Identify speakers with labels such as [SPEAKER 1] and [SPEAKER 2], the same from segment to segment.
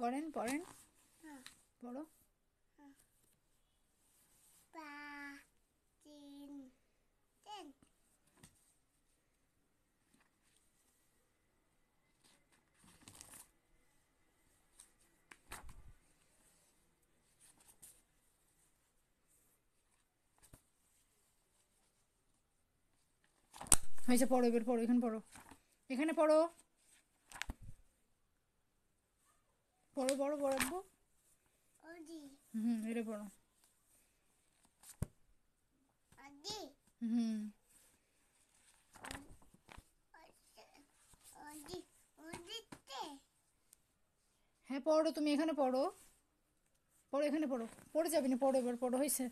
[SPEAKER 1] করেন, পড়েন, পড়ো। হয়েছে, পড়ো, এবার পড়ো, এখানে পড়ো, এখানে পড়ো, পড়ো পড়ো পড়াবো। এটা পড়ো। হুম। হ্যাঁ পড়ো, তুমি এখানে পড়ো, পড়ো, এখানে পড়ো, পড়ে যাবি না, পড়ো এবার, পড়ো, হয়েছে,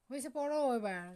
[SPEAKER 1] হয়েছে, পড়ো এবার।